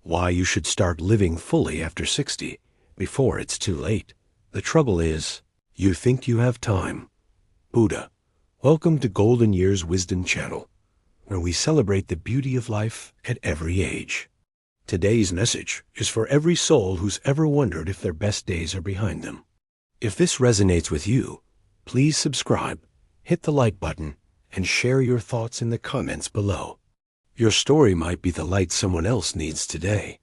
Why you should start living fully after 60, before it's too late. The trouble is, you think you have time. Buddha, welcome to Golden Years Wisdom Channel, where we celebrate the beauty of life at every age. Today's message is for every soul who's ever wondered if their best days are behind them. If this resonates with you, please subscribe, hit the like button, and share your thoughts in the comments below. Your story might be the light someone else needs today.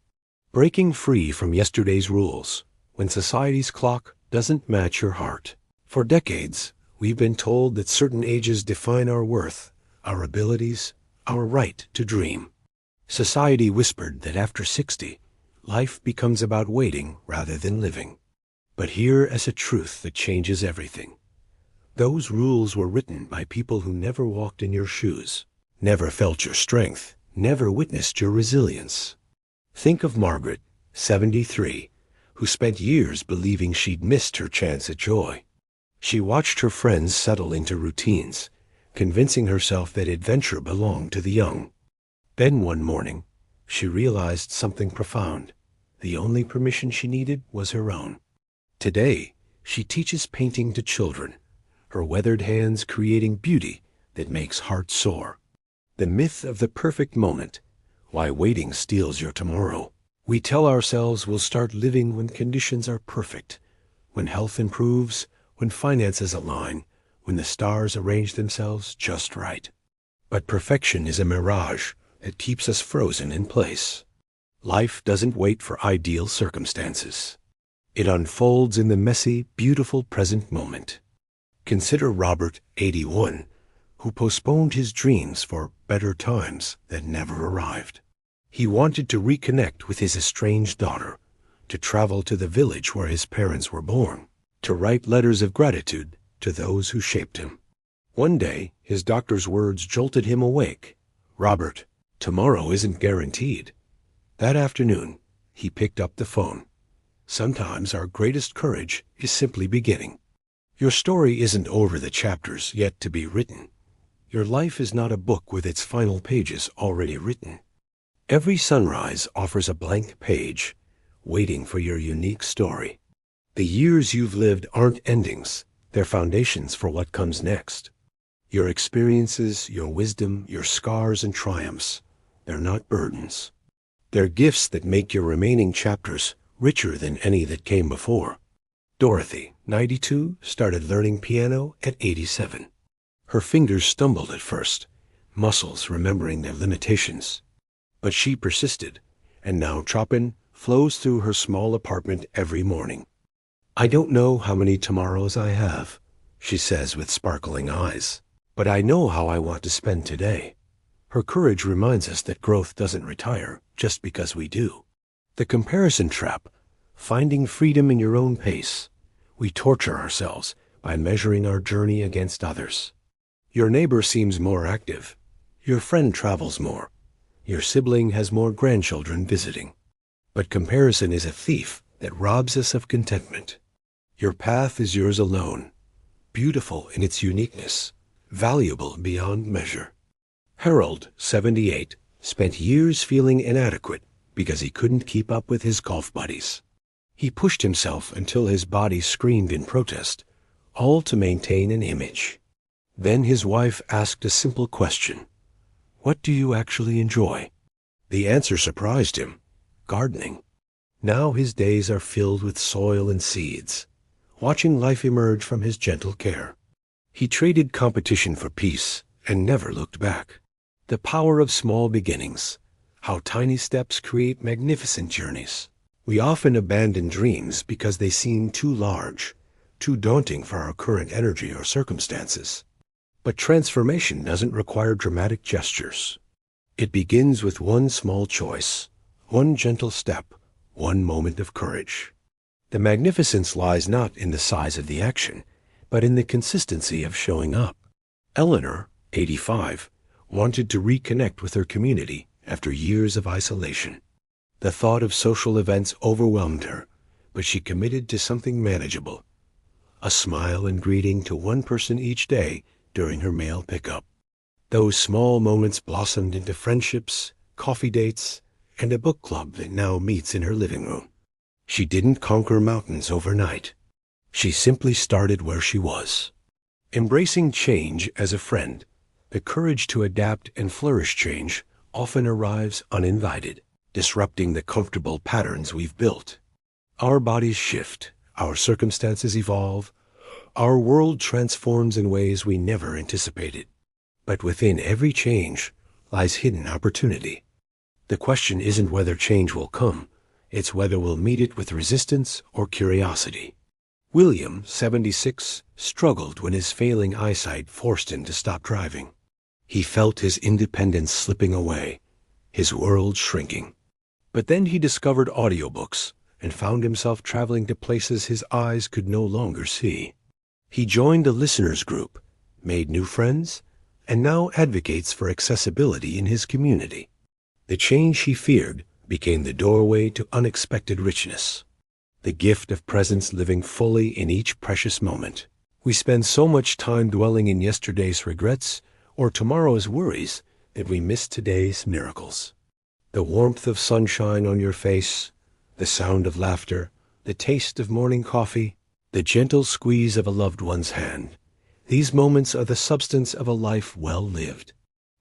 Breaking free from yesterday's rules, when society's clock doesn't match your heart. For decades, we've been told that certain ages define our worth, our abilities, our right to dream. Society whispered that after 60, life becomes about waiting rather than living. But here is a truth that changes everything. Those rules were written by people who never walked in your shoes, never felt your strength, never witnessed your resilience. Think of Margaret, 73, who spent years believing she'd missed her chance at joy. She watched her friends settle into routines, convincing herself that adventure belonged to the young. Then one morning, she realized something profound. The only permission she needed was her own. Today, she teaches painting to children, her weathered hands creating beauty that makes hearts soar. The myth of the perfect moment, why waiting steals your tomorrow. We tell ourselves we'll start living when conditions are perfect, when health improves, when finances align, when the stars arrange themselves just right. But perfection is a mirage that keeps us frozen in place. Life doesn't wait for ideal circumstances. It unfolds in the messy, beautiful present moment. Consider Robert, 81, who postponed his dreams for better times that never arrived. He wanted to reconnect with his estranged daughter, to travel to the village where his parents were born, to write letters of gratitude to those who shaped him. One day, his doctor's words jolted him awake. "Robert, tomorrow isn't guaranteed." That afternoon, he picked up the phone. Sometimes our greatest courage is simply beginning. Your story isn't over the chapters yet to be written. Your life is not a book with its final pages already written. Every sunrise offers a blank page, waiting for your unique story. The years you've lived aren't endings, they're foundations for what comes next. Your experiences, your wisdom, your scars and triumphs, they're not burdens. They're gifts that make your remaining chapters richer than any that came before. Dorothy, 92, started learning piano at 87. Her fingers stumbled at first, muscles remembering their limitations. But she persisted, and now Chopin flows through her small apartment every morning. "I don't know how many tomorrows I have," she says with sparkling eyes, "but I know how I want to spend today." Her courage reminds us that growth doesn't retire just because we do. The comparison trap, finding freedom in your own pace. We torture ourselves by measuring our journey against others. Your neighbor seems more active. Your friend travels more. Your sibling has more grandchildren visiting. But comparison is a thief that robs us of contentment. Your path is yours alone, beautiful in its uniqueness, valuable beyond measure. Harold, 78, spent years feeling inadequate because he couldn't keep up with his golf buddies. He pushed himself until his body screamed in protest, all to maintain an image. Then his wife asked a simple question: "What do you actually enjoy?" The answer surprised him: gardening. Now his days are filled with soil and seeds, watching life emerge from his gentle care. He traded competition for peace and never looked back. The power of small beginnings, how tiny steps create magnificent journeys. We often abandon dreams because they seem too large, too daunting for our current energy or circumstances. But transformation doesn't require dramatic gestures. It begins with one small choice, one gentle step, one moment of courage. The magnificence lies not in the size of the action, but in the consistency of showing up. Eleanor, 85, wanted to reconnect with her community after years of isolation. The thought of social events overwhelmed her, but she committed to something manageable. A smile and greeting to one person each day during her mail pickup. Those small moments blossomed into friendships, coffee dates, and a book club that now meets in her living room. She didn't conquer mountains overnight. She simply started where she was. Embracing change as a friend, the courage to adapt and flourish change often arrives uninvited, disrupting the comfortable patterns we've built. Our bodies shift, our circumstances evolve, our world transforms in ways we never anticipated. But within every change lies hidden opportunity. The question isn't whether change will come, it's whether we'll meet it with resistance or curiosity. William, 76, struggled when his failing eyesight forced him to stop driving. He felt his independence slipping away, his world shrinking. But then he discovered audiobooks and found himself traveling to places his eyes could no longer see. He joined a listeners group, made new friends, and now advocates for accessibility in his community. The change he feared became the doorway to unexpected richness, the gift of presence living fully in each precious moment. We spend so much time dwelling in yesterday's regrets or tomorrow's worries that we miss today's miracles. The warmth of sunshine on your face, the sound of laughter, the taste of morning coffee, the gentle squeeze of a loved one's hand. These moments are the substance of a life well lived.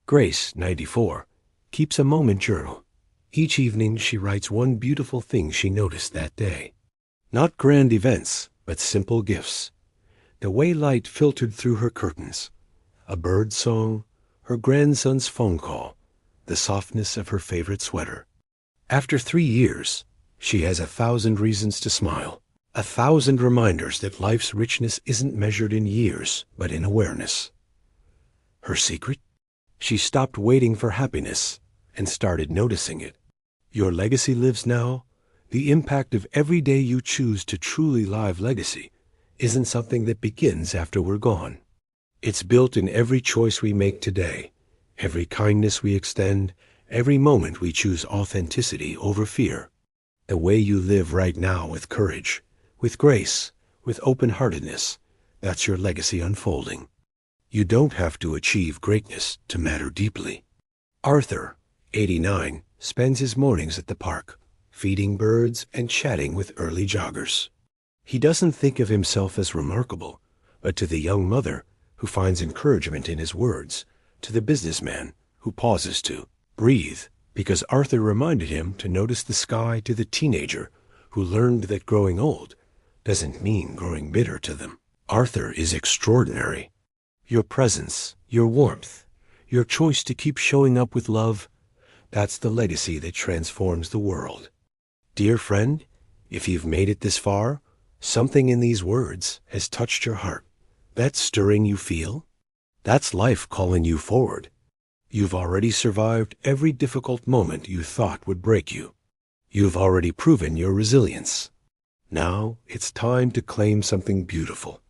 Grace, 94, keeps a moment journal. Each evening she writes one beautiful thing she noticed that day. Not grand events, but simple gifts. The way light filtered through her curtains, a bird's song, her grandson's phone call, the softness of her favorite sweater. After 3 years, she has 1,000 reasons to smile, 1,000 reminders that life's richness isn't measured in years, but in awareness. Her secret? She stopped waiting for happiness and started noticing it. Your legacy lives now. The impact of every day you choose to truly live legacy isn't something that begins after we're gone. It's built in every choice we make today, every kindness we extend, every moment we choose authenticity over fear. The way you live right now with courage, with grace, with open-heartedness, that's your legacy unfolding. You don't have to achieve greatness to matter deeply. Arthur, 89, spends his mornings at the park, feeding birds and chatting with early joggers. He doesn't think of himself as remarkable, but to the young mother who finds encouragement in his words, to the businessman who pauses to breathe because Arthur reminded him to notice the sky, to the teenager who learned that growing old doesn't mean growing bitter to them. Arthur is extraordinary. Your presence, your warmth, your choice to keep showing up with love, that's the legacy that transforms the world. Dear friend, if you've made it this far, something in these words has touched your heart. That stirring you feel, that's life calling you forward. You've already survived every difficult moment you thought would break you. You've already proven your resilience. Now it's time to claim something beautiful.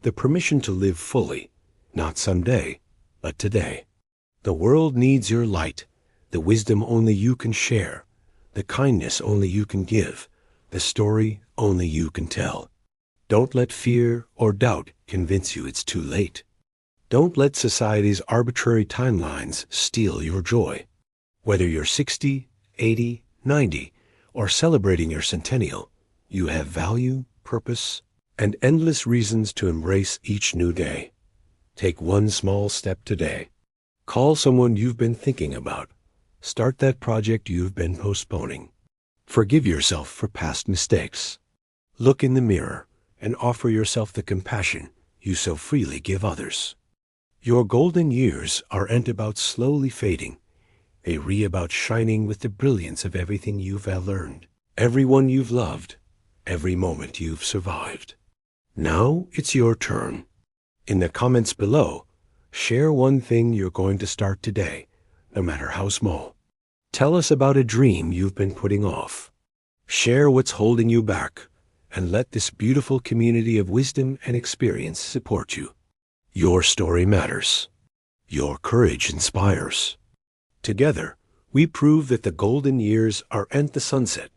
The permission to live fully, not someday, but today. The world needs your light, the wisdom only you can share, the kindness only you can give, the story only you can tell. Don't let fear or doubt convince you it's too late. Don't let society's arbitrary timelines steal your joy. Whether you're 60, 80, 90, or celebrating your centennial, you have value, purpose, and endless reasons to embrace each new day. Take one small step today. Call someone you've been thinking about. Start that project you've been postponing. Forgive yourself for past mistakes. Look in the mirror and offer yourself the compassion you so freely give others. Your golden years aren't about slowly fading. They about shining with the brilliance of everything you've learned, everyone you've loved, every moment you've survived. Now it's your turn. In the comments below, share one thing you're going to start today, no matter how small. Tell us about a dream you've been putting off. Share what's holding you back, and let this beautiful community of wisdom and experience support you. Your story matters. Your courage inspires. Together, we prove that the golden years aren't the sunset.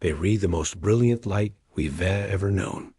They read the most brilliant light we've ever known.